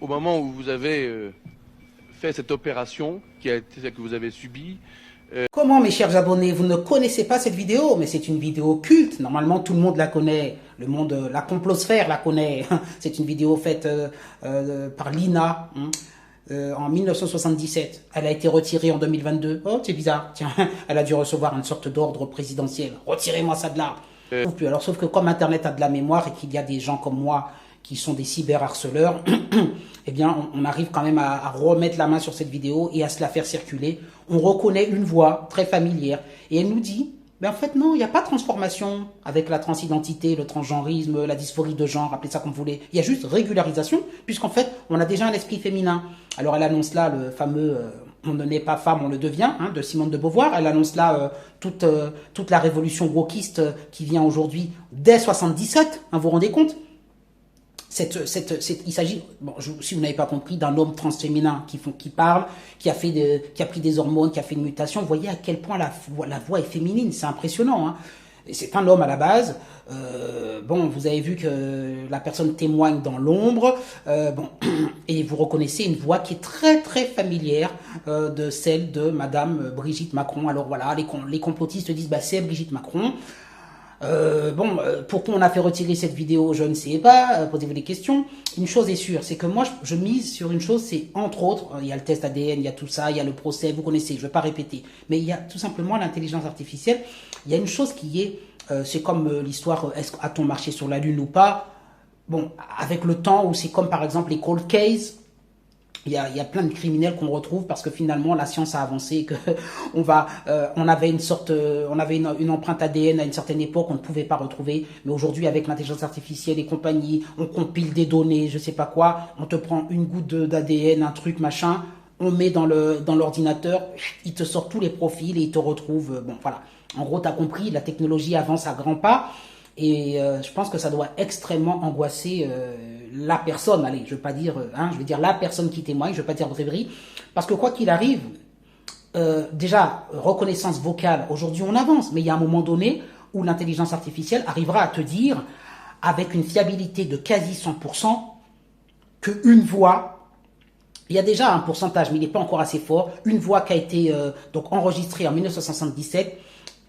au moment où vous avez fait cette opération qui a été celle que vous avez subie. Comment, mes chers abonnés, vous ne connaissez pas cette vidéo? Mais c'est une vidéo culte. Normalement, tout le monde la connaît. Le monde, la complosphère la connaît. C'est une vidéo faite par Lina en 1977. Elle a été retirée en 2022. Oh, c'est bizarre. Tiens, elle a dû recevoir une sorte d'ordre présidentiel. Retirez-moi ça de là. Alors, sauf que comme Internet a de la mémoire et qu'il y a des gens comme moi qui sont des cyberharceleurs, eh bien, on arrive quand même à remettre la main sur cette vidéo et à se la faire circuler. On reconnaît une voix très familière et elle nous dit, mais en fait non, il n'y a pas de transformation avec la transidentité, le transgenrisme, la dysphorie de genre, appelez ça comme vous voulez. Il y a juste régularisation, puisqu'en fait, on a déjà un esprit féminin. Alors elle annonce là le fameux on ne naît pas femme, on le devient, hein, de Simone de Beauvoir. Elle annonce là toute la révolution wokiste qui vient aujourd'hui dès 77, hein, vous vous rendez compte? Il s'agit, bon, si vous n'avez pas compris, d'un homme transféminin qui parle, qui a pris des hormones, qui a fait une mutation. Vous voyez à quel point la voix est féminine, c'est impressionnant. Hein. C'est un homme à la base. Bon, vous avez vu que la personne témoigne dans l'ombre. Bon, et vous reconnaissez une voix qui est très très familière de celle de Madame Brigitte Macron. Alors voilà, les complotistes disent bah c'est Brigitte Macron. Pourquoi on a fait retirer cette vidéo, je ne sais pas, posez-vous des questions. Une chose est sûre, c'est que moi, je mise sur une chose, c'est entre autres, il y a le test ADN, il y a tout ça, il y a le procès, vous connaissez, je ne vais pas répéter, mais il y a tout simplement l'intelligence artificielle. Il y a une chose qui est, c'est comme l'histoire, a-t-on marché sur la Lune ou pas? Bon, avec le temps, où c'est comme par exemple les cold cases, il y a plein de criminels qu'on retrouve parce que finalement la science a avancé, que on avait une empreinte ADN à une certaine époque, on ne pouvait pas retrouver, mais aujourd'hui avec l'intelligence artificielle et compagnie, on compile des données, je sais pas quoi, on te prend une goutte d'ADN, un truc machin, on met dans l'ordinateur, il te sort tous les profils et il te retrouve, bon voilà. En gros, tu as compris, la technologie avance à grands pas. Et je pense que ça doit extrêmement angoisser la personne, allez, je veux pas dire, je veux dire la personne qui témoigne, je veux pas dire rêverie, parce que quoi qu'il arrive, déjà, reconnaissance vocale, aujourd'hui on avance, mais il y a un moment donné où l'intelligence artificielle arrivera à te dire, avec une fiabilité de quasi 100%, qu'une voix, il y a déjà un pourcentage, mais il n'est pas encore assez fort, une voix qui a été donc enregistrée en 1977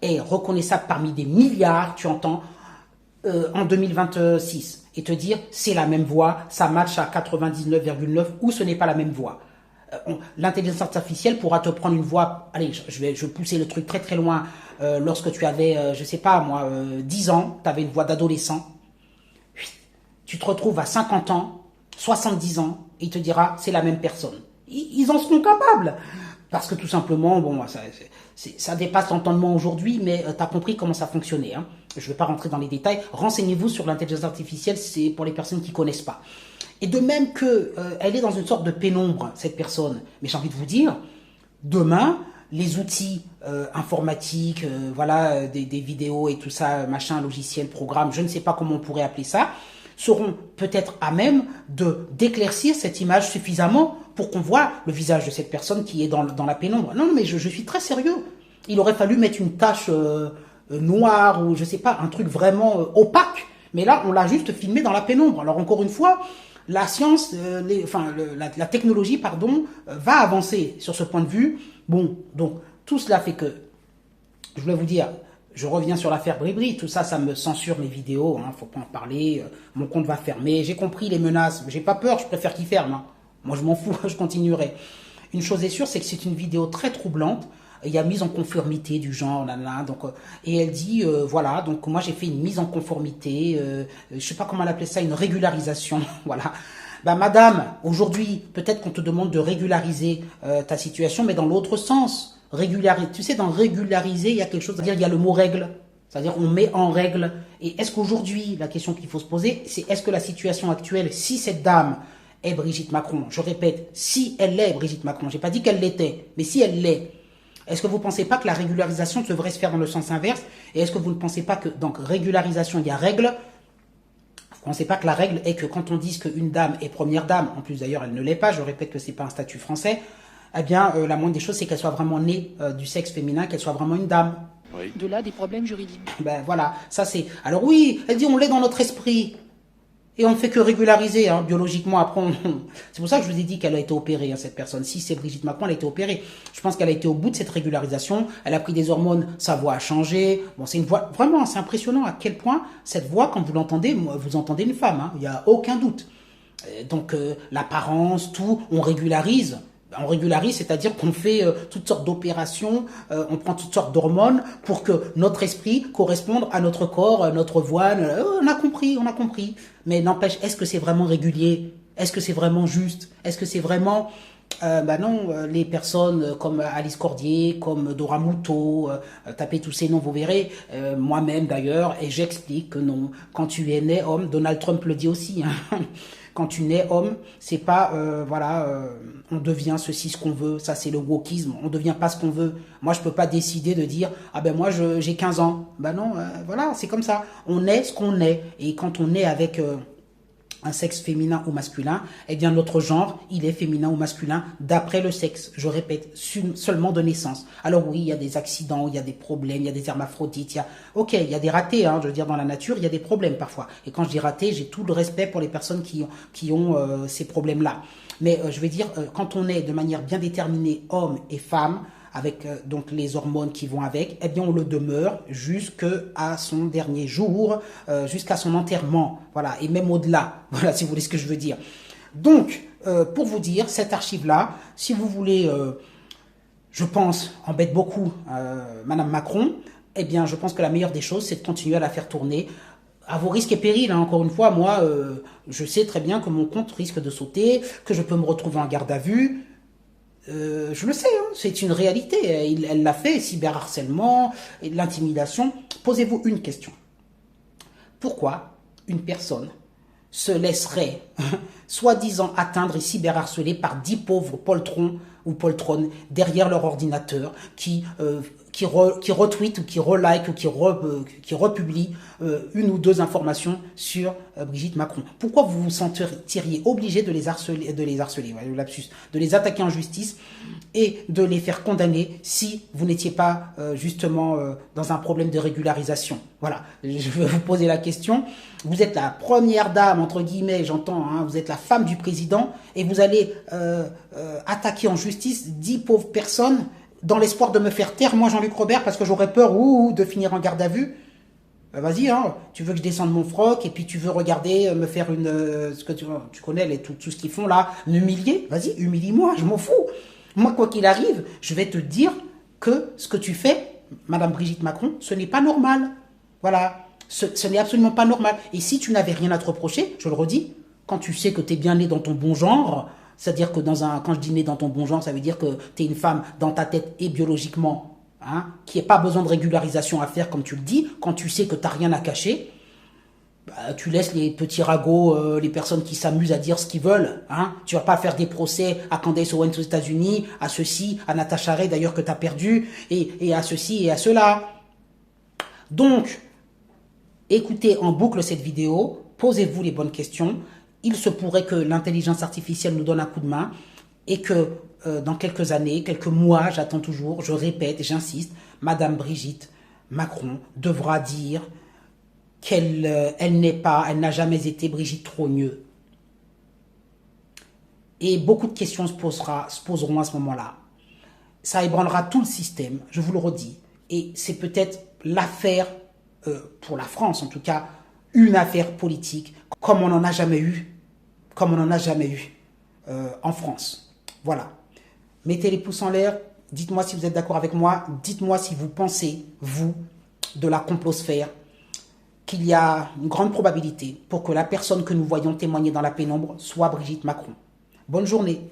est reconnaissable parmi des milliards, tu entends, en 2026 et te dire c'est la même voix, ça match à 99,9 ou ce n'est pas la même voix. L'intelligence artificielle pourra te prendre une voix, allez, je vais pousser le truc très très loin, lorsque tu avais, je sais pas moi, 10 ans, tu avais une voix d'adolescent, tu te retrouves à 50 ans, 70 ans, et il te dira c'est la même personne. Ils en seront capables. Parce que tout simplement, bon, ça dépasse l'entendement aujourd'hui, mais tu as compris comment ça fonctionnait. Hein. Je ne vais pas rentrer dans les détails. Renseignez-vous sur l'intelligence artificielle, c'est pour les personnes qui ne connaissent pas. Et de même que elle est dans une sorte de pénombre, cette personne. Mais j'ai envie de vous dire, demain, les outils informatiques, voilà, des vidéos et tout ça, machin, logiciel, programme, je ne sais pas comment on pourrait appeler ça, seront peut-être à même d'éclaircir cette image suffisamment pour qu'on voit le visage de cette personne qui est dans la pénombre. Non, mais je suis très sérieux. Il aurait fallu mettre une tache noire ou je sais pas, un truc vraiment opaque. Mais là, on l'a juste filmé dans la pénombre. Alors encore une fois, la science, la technologie, pardon, va avancer sur ce point de vue. Bon, donc tout cela fait que, je voulais vous dire, je reviens sur l'affaire Bribri, tout ça, ça me censure mes vidéos, hein, faut pas en parler, mon compte va fermer, j'ai compris les menaces, j'ai pas peur, je préfère qu'il ferme, hein. Moi je m'en fous, je continuerai. Une chose est sûre, c'est que c'est une vidéo très troublante, il y a mise en conformité du genre, là, donc, et elle dit, voilà, donc moi j'ai fait une mise en conformité, je sais pas comment elle appelait ça, une régularisation, voilà. Bah madame, aujourd'hui, peut-être qu'on te demande de régulariser ta situation, mais dans l'autre sens. Régulariser, tu sais, dans régulariser, il y a quelque chose, c'est-à-dire il y a le mot règle, c'est-à-dire on met en règle. Et est-ce qu'aujourd'hui, la question qu'il faut se poser, c'est est-ce que la situation actuelle, si cette dame est Brigitte Macron, je répète, si elle l'est Brigitte Macron, j'ai pas dit qu'elle l'était, mais si elle l'est, est-ce que vous ne pensez pas que la régularisation devrait se faire dans le sens inverse? Et est-ce que vous ne pensez pas que, donc, régularisation, il y a règle? Vous ne pensez pas que la règle est que quand on dise qu'une dame est première dame, en plus d'ailleurs elle ne l'est pas, je répète que c'est pas un statut français, eh bien, la moindre des choses, c'est qu'elle soit vraiment née du sexe féminin, qu'elle soit vraiment une dame. Oui. De là, des problèmes juridiques. Ben voilà, ça c'est... Alors oui, elle dit on l'est dans notre esprit. Et on ne fait que régulariser, hein, biologiquement. Après, c'est pour ça que je vous ai dit qu'elle a été opérée, hein, cette personne. Si c'est Brigitte Macron, elle a été opérée. Je pense qu'elle a été au bout de cette régularisation. Elle a pris des hormones, sa voix a changé. Bon, c'est une voix, vraiment, c'est impressionnant à quel point cette voix, quand vous l'entendez, vous entendez une femme, hein, il n'y a aucun doute. Donc, l'apparence, tout, on régularise. On régularise, c'est-à-dire qu'on fait toutes sortes d'opérations, on prend toutes sortes d'hormones pour que notre esprit corresponde à notre corps, notre voix. On a compris, on a compris. Mais n'empêche, est-ce que c'est vraiment régulier? Est-ce que c'est vraiment juste? Est-ce que c'est vraiment... non, les personnes comme Alice Cordier, comme Dora Muto, tapez tous ces noms, vous verrez, moi-même d'ailleurs, et j'explique que non, quand tu es né homme, Donald Trump le dit aussi, hein, quand tu nais homme, c'est pas, on devient ceci, ce qu'on veut, ça c'est le wokisme, on devient pas ce qu'on veut. Moi je peux pas décider de dire, ah ben moi j'ai 15 ans, ben non, voilà, c'est comme ça, on est ce qu'on est, et quand on est avec... un sexe féminin ou masculin, eh bien notre genre, il est féminin ou masculin d'après le sexe, je répète, seulement de naissance. Alors oui, il y a des accidents, il y a des problèmes, il y a des hermaphrodites, il y a des ratés, hein, je veux dire, dans la nature, il y a des problèmes parfois. Et quand je dis ratés, j'ai tout le respect pour les personnes qui ont ces problèmes-là. Mais je veux dire, quand on est de manière bien déterminée, homme et femme, avec donc les hormones qui vont avec, eh bien on le demeure jusqu'à son dernier jour, jusqu'à son enterrement, voilà, et même au-delà, voilà, si vous voulez ce que je veux dire. Donc, pour vous dire, cette archive-là, si vous voulez, je pense, embête beaucoup Madame Macron, eh bien je pense que la meilleure des choses, c'est de continuer à la faire tourner, à vos risques et périls, hein. Encore une fois, moi, je sais très bien que mon compte risque de sauter, que je peux me retrouver en garde à vue. Je le sais, hein, c'est une réalité. Elle l'a fait, cyberharcèlement, l'intimidation. Posez-vous une question. Pourquoi une personne se laisserait soi-disant atteindre et cyberharceler par 10 pauvres poltrons ou poltronnes derrière leur ordinateur qui retweetent ou qui relike ou qui republient une ou deux informations sur Brigitte Macron. Pourquoi vous vous sentiriez obligé de les harceler, ouais, le lapsus, de les attaquer en justice et de les faire condamner si vous n'étiez pas justement dans un problème de régularisation? Voilà, je vais vous poser la question. Vous êtes la première dame, entre guillemets, j'entends, hein, vous êtes la femme du président et vous allez attaquer en justice 10 pauvres personnes dans l'espoir de me faire taire, moi Jean-Luc Robert, parce que j'aurais peur de finir en garde à vue. Vas-y, hein, tu veux que je descende mon froc et puis tu veux regarder, me faire une... ce que tu connais, tout ce qu'ils font là, m'humilier. Vas-y, humilie-moi, je m'en fous. Moi, quoi qu'il arrive, je vais te dire que ce que tu fais, Madame Brigitte Macron, ce n'est pas normal. Voilà, ce n'est absolument pas normal. Et si tu n'avais rien à te reprocher, je le redis, quand tu sais que tu es bien né dans ton bon genre... C'est-à-dire que quand je dis né dans ton bon genre, ça veut dire que tu es une femme dans ta tête et biologiquement, hein, qui n'a pas besoin de régularisation à faire comme tu le dis. Quand tu sais que tu n'as rien à cacher, bah, tu laisses les petits ragots, les personnes qui s'amusent à dire ce qu'ils veulent. Hein. Tu vas pas faire des procès à Candace Owens aux États-Unis, à ceci, à Natasha Ray d'ailleurs que tu as perdu, et à ceci et à cela. Donc, écoutez en boucle cette vidéo, posez-vous les bonnes questions. Il se pourrait que l'intelligence artificielle nous donne un coup de main et que dans quelques années, quelques mois, j'attends toujours, je répète et j'insiste, Madame Brigitte Macron devra dire qu'elle elle n'a jamais été Brigitte Trogneux. Et beaucoup de questions se poseront à ce moment-là. Ça ébranlera tout le système, je vous le redis. Et c'est peut-être l'affaire, pour la France en tout cas, une affaire politique comme on n'en a jamais eu, en France. Voilà. Mettez les pouces en l'air, dites-moi si vous êtes d'accord avec moi, dites-moi si vous pensez, vous, de la complosphère, qu'il y a une grande probabilité pour que la personne que nous voyons témoigner dans la pénombre soit Brigitte Macron. Bonne journée.